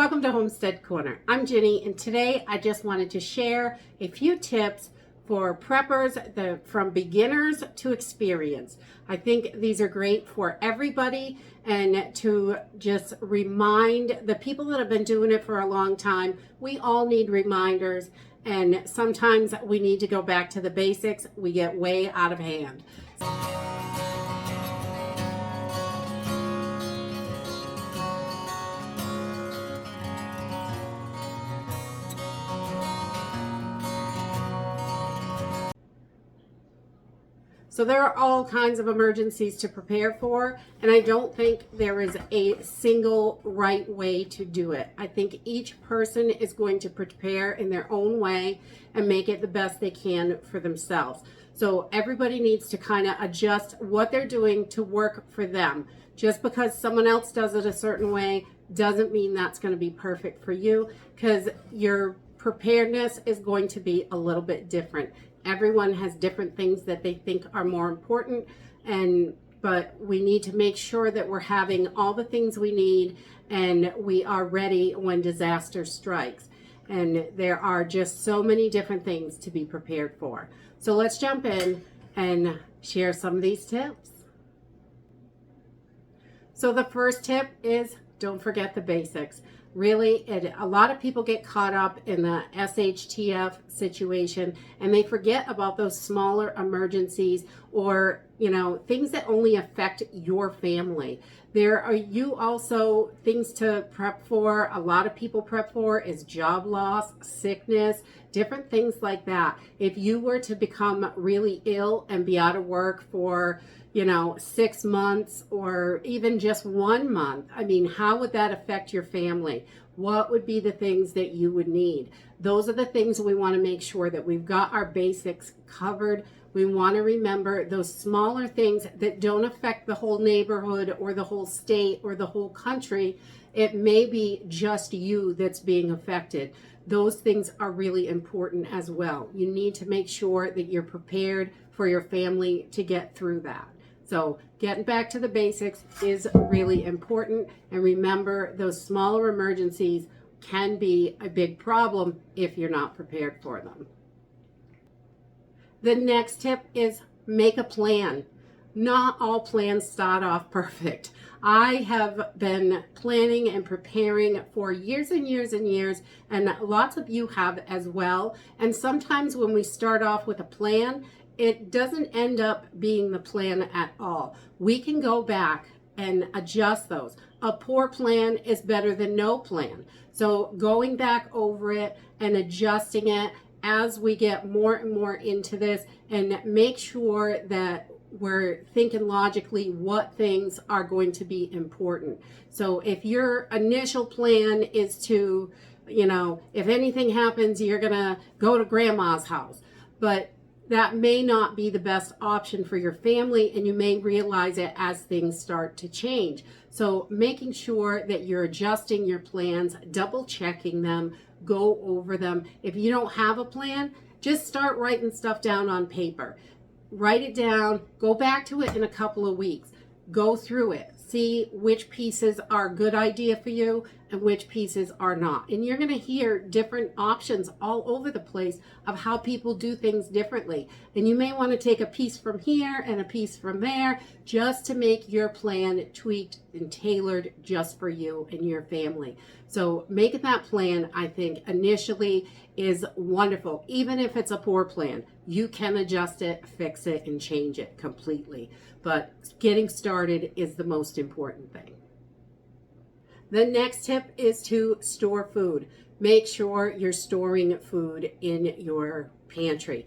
Welcome to Homestead Corner. I'm Ginny, and today I just wanted to share a few tips for preppers from beginners to experience. I think these are great for everybody, and to just remind the people that have been doing it for a long time, we all need reminders, and sometimes we need to go back to the basics. We get way out of hand. So there are all kinds of emergencies to prepare for, and I don't think there is a single right way to do it. I think each person is going to prepare in their own way and make it the best they can for themselves. So everybody needs to kind of adjust what they're doing to work for them. Just because someone else does it a certain way doesn't mean that's going to be perfect for you, because your preparedness is going to be a little bit different. Everyone has different things that they think are more important, but we need to make sure that we're having all the things we need and we are ready when disaster strikes. And there are just so many different things to be prepared for. So let's jump in and share some of these tips. So the first tip is don't forget the basics. Really, a lot of people get caught up in the SHTF situation and they forget about those smaller emergencies, or things that only affect your family. There are also things to prep for. A lot of people prep for is job loss, sickness, different things like that. If you were to become really ill and be out of work for 6 months or even just 1 month, I mean, how would that affect your family? What would be the things that you would need? Those are the things we want to make sure that we've got our basics covered. We want to remember those smaller things that don't affect the whole neighborhood or the whole state or the whole country. It may be just you that's being affected. Those things are really important as well. You need to make sure that you're prepared for your family to get through that. So getting back to the basics is really important. And remember, those smaller emergencies can be a big problem if you're not prepared for them. The next tip is make a plan. Not all plans start off perfect. I have been planning and preparing for years and years and years, and lots of you have as well. And sometimes when we start off with a plan, it doesn't end up being the plan at all. We can go back and adjust those. A poor plan is better than no plan. So going back over it and adjusting it as we get more and more into this, and make sure that we're thinking logically what things are going to be important. So if your initial plan is to, if anything happens, you're gonna go to grandma's house, but that may not be the best option for your family, and you may realize it as things start to change. So making sure that you're adjusting your plans, double checking them, go over them. If you don't have a plan, just start writing stuff down on paper. Write it down, go back to it in a couple of weeks, go through it, see which pieces are a good idea for you and which pieces are not. And you're going to hear different options all over the place of how people do things differently. And you may want to take a piece from here and a piece from there just to make your plan tweaked and tailored just for you and your family. So making that plan, I think, initially is wonderful. Even if it's a poor plan, you can adjust it, fix it, and change it completely. But getting started is the most important thing. The next tip is to store food. Make sure you're storing food in your pantry.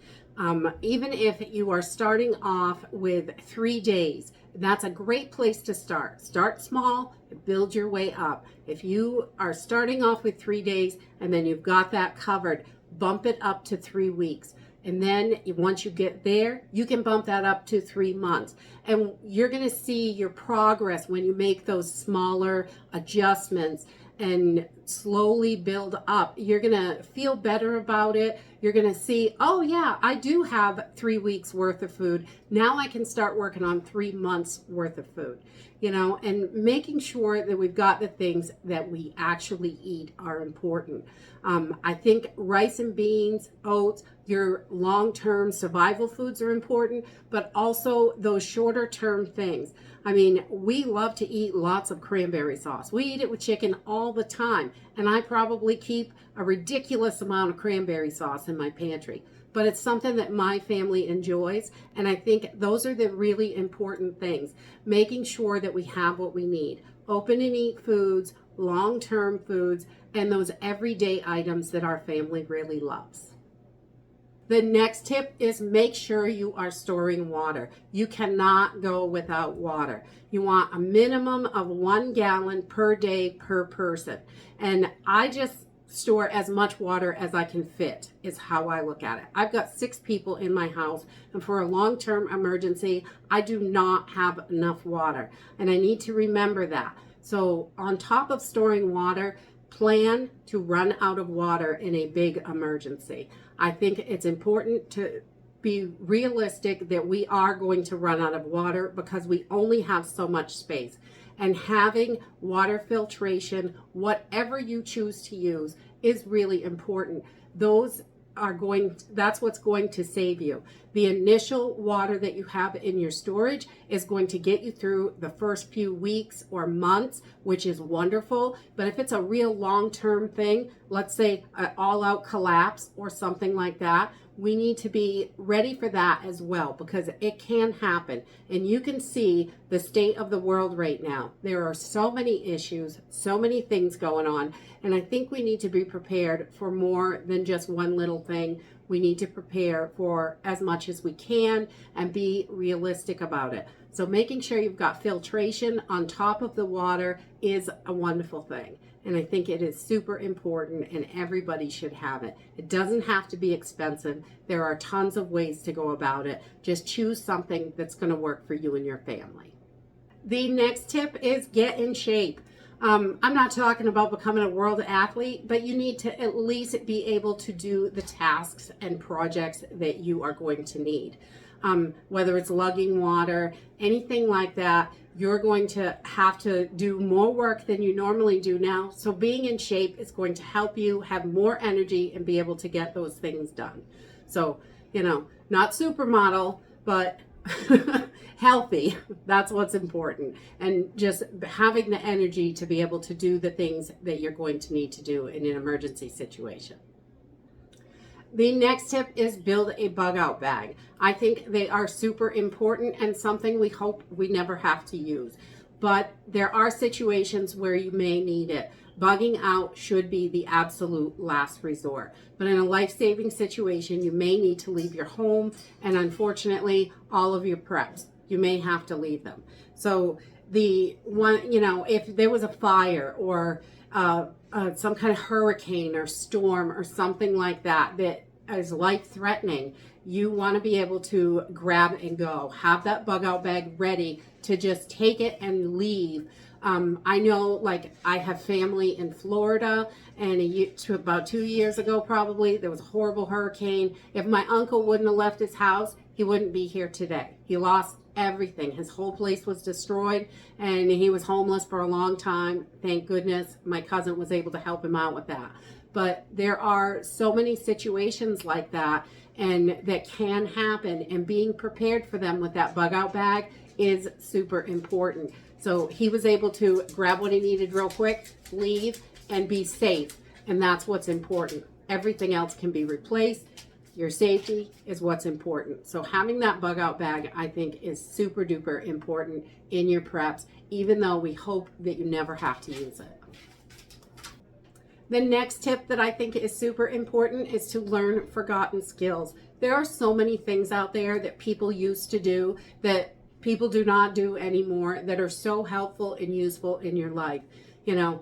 Even if you are starting off with 3 days, that's a great place to start. Start small, build your way up. If you are starting off with 3 days and then you've got that covered, bump it up to 3 weeks. And then once you get there, you can bump that up to 3 months. And you're going to see your progress when you make those smaller adjustments and slowly build up. You're going to feel better about it. You're going to see, oh yeah, I do have 3 weeks worth of food. Now I can start working on 3 months worth of food, and making sure that we've got the things that we actually eat are important. I think rice and beans, oats, your long-term survival foods are important, but also those shorter term things. I mean, we love to eat lots of cranberry sauce. We eat it with chicken all the time, and I probably keep a ridiculous amount of cranberry sauce in my pantry. But it's something that my family enjoys, and I think those are the really important things. Making sure that we have what we need. Open and eat foods, long-term foods, and those everyday items that our family really loves. The next tip is make sure you are storing water. You cannot go without water. You want a minimum of 1 gallon per day per person. And I just store as much water as I can fit is how I look at it. I've got 6 people in my house, and for a long-term emergency, I do not have enough water, and I need to remember that. So on top of storing water, plan to run out of water in a big emergency. I think it's important to be realistic that we are going to run out of water because we only have so much space. And having water filtration, whatever you choose to use, is really important. That's what's going to save you. The initial water that you have in your storage is going to get you through the first few weeks or months, which is wonderful. But if it's a real long-term thing, let's say an all-out collapse or something like that, we need to be ready for that as well, because it can happen. And you can see the state of the world right now. There are so many issues, so many things going on, and I think we need to be prepared for more than just one little thing. We need to prepare for as much as we can and be realistic about it. So making sure you've got filtration on top of the water is a wonderful thing. And I think it is super important, and everybody should have it. It doesn't have to be expensive. There are tons of ways to go about it. Just choose something that's going to work for you and your family. The next tip is get in shape. I'm not talking about becoming a world athlete, but you need to at least be able to do the tasks and projects that you are going to need. Whether it's lugging water, anything like that, you're going to have to do more work than you normally do now. So being in shape is going to help you have more energy and be able to get those things done. So, not supermodel, but healthy. That's what's important. And just having the energy to be able to do the things that you're going to need to do in an emergency situation. The next tip is build a bug out bag. I think they are super important and something we hope we never have to use. But there are situations where you may need it. Bugging out should be the absolute last resort. But in a life-saving situation, you may need to leave your home, and unfortunately, all of your preps, you may have to leave them. So if there was a fire or some kind of hurricane or storm or something like that is life-threatening, you want to be able to grab and go. Have that bug out bag ready to just take it and leave. I know, I have family in Florida, and about 2 years ago probably, there was a horrible hurricane. If my uncle wouldn't have left his house, he wouldn't be here today. He lost everything. His whole place was destroyed, and he was homeless for a long time. Thank goodness my cousin was able to help him out with that. But there are so many situations like that, and that can happen, and being prepared for them with that bug out bag is super important. So he was able to grab what he needed real quick, leave, and be safe. And that's what's important. Everything else can be replaced. Your safety is what's important. So having that bug out bag, I think, is super duper important in your preps, even though we hope that you never have to use it. The next tip that I think is super important is to learn forgotten skills. There are so many things out there that people used to do that people do not do anymore that are so helpful and useful in your life.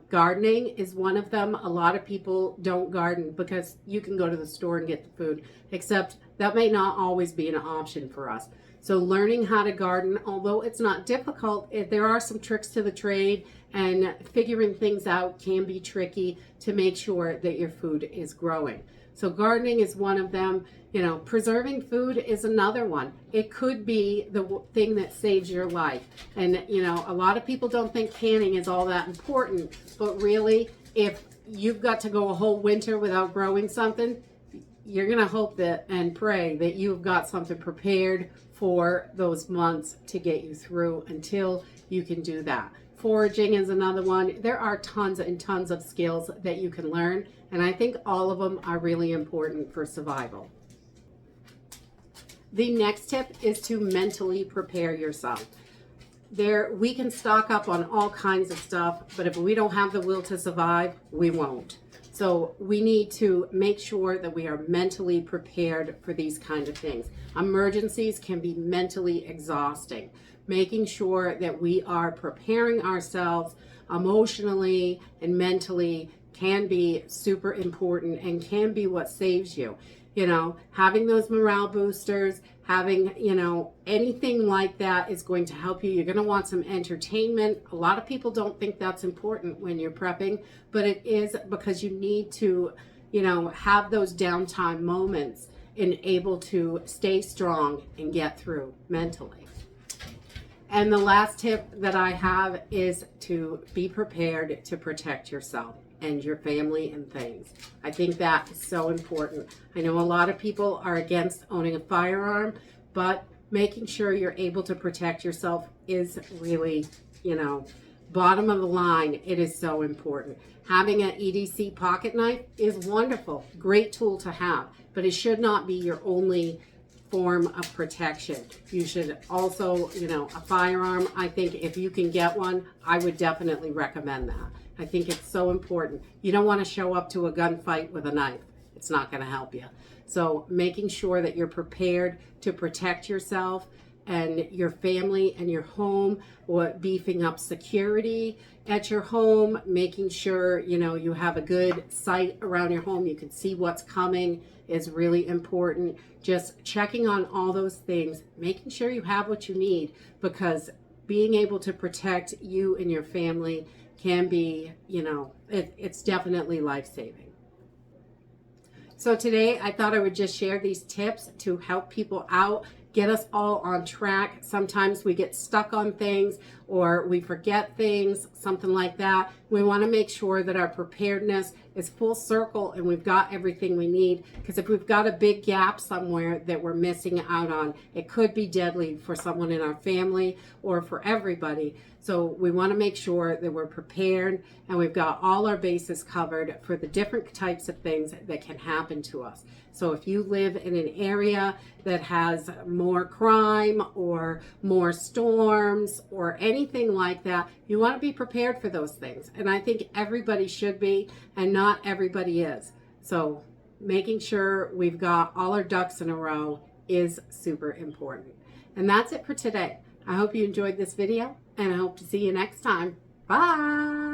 Gardening is one of them. A lot of people don't garden because you can go to the store and get the food, except that may not always be an option for us. So learning how to garden, although it's not difficult, there are some tricks to the trade, and figuring things out can be tricky to make sure that your food is growing. So gardening is one of them. You know, preserving food is another one. It could be the thing that saves your life. And, you know, a lot of people don't think canning is all that important, but really, if you've got to go a whole winter without growing something, you're going to hope that and pray that you've got something prepared for those months to get you through until you can do that. Foraging is another one. There are tons and tons of skills that you can learn, and I think all of them are really important for survival. The next tip is to mentally prepare yourself. We can stock up on all kinds of stuff, but if we don't have the will to survive, we won't. So we need to make sure that we are mentally prepared for these kind of things. Emergencies can be mentally exhausting. Making sure that we are preparing ourselves emotionally and mentally can be super important and can be what saves you. You know, having those morale boosters, having, you know, anything like that is going to help you. You're going to want some entertainment. A lot of people don't think that's important when you're prepping, but it is, because you need to, you know, have those downtime moments and able to stay strong and get through mentally. And the last tip that I have is to be prepared to protect yourself and your family and things. I think that is so important. I know a lot of people are against owning a firearm, but making sure you're able to protect yourself is really, you know, bottom of the line. It is so important. Having an EDC pocket knife is wonderful, great tool to have, but it should not be your only form of protection. You should also, you know, a firearm, I think if you can get one, I would definitely recommend that. I think it's so important. You don't want to show up to a gunfight with a knife. It's not going to help you. So making sure that you're prepared to protect yourself and your family and your home, or beefing up security at your home, making sure, you know, you have a good sight around your home, you can see what's coming is really important. Just checking on all those things, making sure you have what you need, because being able to protect you and your family can be, you know, it's definitely life-saving. So today I thought I would just share these tips to help people out, get us all on track. Sometimes we get stuck on things or we forget things, something like that. We want to make sure that our preparedness is full circle and we've got everything we need, because if we've got a big gap somewhere that we're missing out on, it could be deadly for someone in our family or for everybody. So we want to make sure that we're prepared and we've got all our bases covered for the different types of things that can happen to us. So if you live in an area that has more crime or more storms or anything like that, you want to be prepared for those things. And I think everybody should be, and not everybody is. So making sure we've got all our ducks in a row is super important. And that's it for today. I hope you enjoyed this video, and I hope to see you next time. Bye.